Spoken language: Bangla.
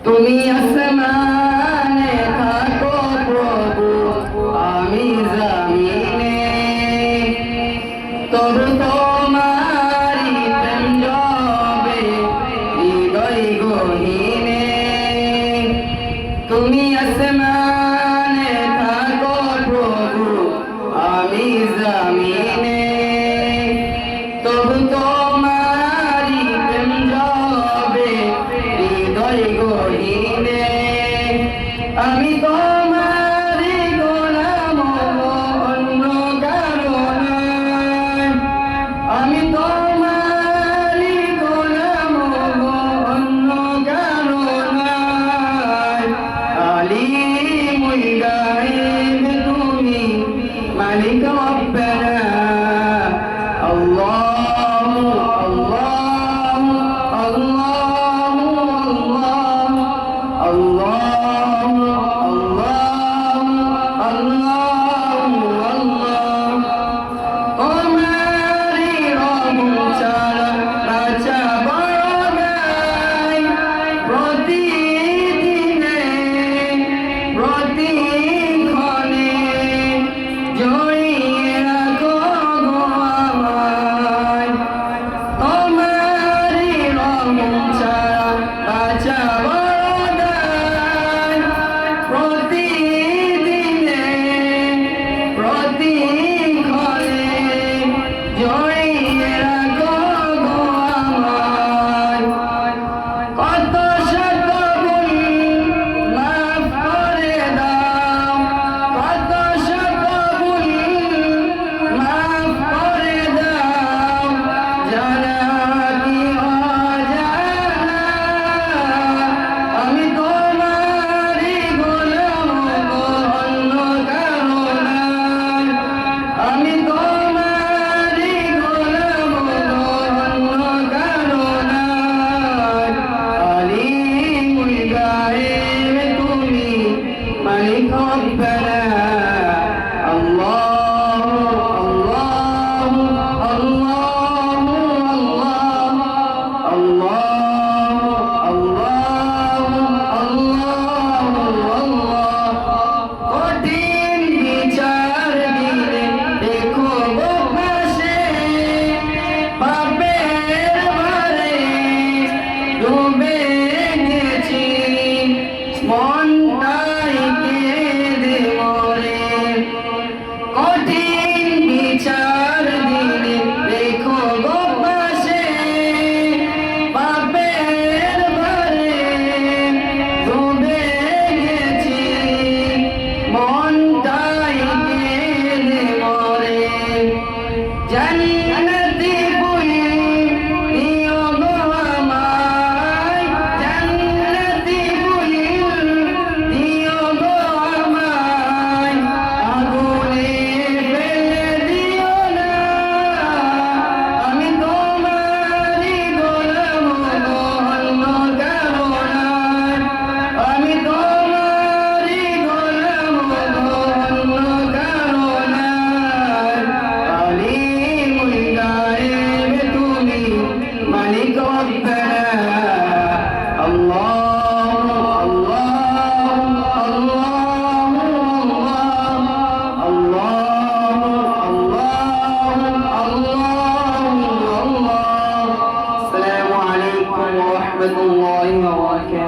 তুমি আসমানে থাকো প্রভু, আমি জমিনে, তবু তোমারি প্রেম জবে হৃদয় গহীনে। তুমি আসমানে থাকো প্রভু, আমি জমিনে, তবু তোমারি প্রেম জবে হৃদয় গহীনে। আমি তোমারি গোলাম অন্য কারো নয়, আমি তোমারি গোলাম অন্য কারো নয়। আলিমুল গায়ব তুমি, মালিক রব্বানা। আল্লাহু আল্লাহু আল্লাহু আল্লাহু আল্লাহু আল্লাহু আল্লাহ। তোমারি রহম ছাড়া বাঁচা বড় দায়, প্রতিদিনে প্রতিক্ষণে জড়িয়ে রাখো গো আমায়। তোমারি রহম ছাড়া বাঁচা বড় দায়, প্রতিদিনে প্রতিক্ষণে জড়িয়ে রাখো গো আমায়। কত শত ভুল মাফ করে দাও, কত শত ভুল মাফ করে দাও, জানা কি অজানা। আমি তোমারি গোলাম অন্য কারো নয়, আমি তোমারি গোলাম অন্য কারো নয়। আলিমুল গায়ব তুমি, মালিক রব্বানা। আল্লাহু আল্লাহু আল্লাহু আল্লাহু আল্লাহু আল্লাহু। কঠিন বিচার দিনে দেখো গো পাশে, পাপের ভারে ডুবে গেছি, মনটাই কেঁদে মরে। কঠিন বিচার দিনে দেখো গো পাশে, পাপের ভারে ডুবে গেছি, মনটাই কেঁদে মরে। জান্নাতি ফুল দিও গো আমায়, জান্নাতি ফুল দিও গো আমায়, আগুনে ফেলে দিও না। আমি তোমারি গোলাম অন্য কারো নয়, আমি তোমারি গোলাম অন্য কারো নয়। আলিমুল গায়ব তুমি, মালিক রব্বানা। আল্লাহু আল্লাহু আল্লাহু আল্লাহু আল্লাহু আল্লাহ। আসসালামু আলাইকুম ওয়া রাহমাতুল্লাহি ওয়া বারাকাতুহু।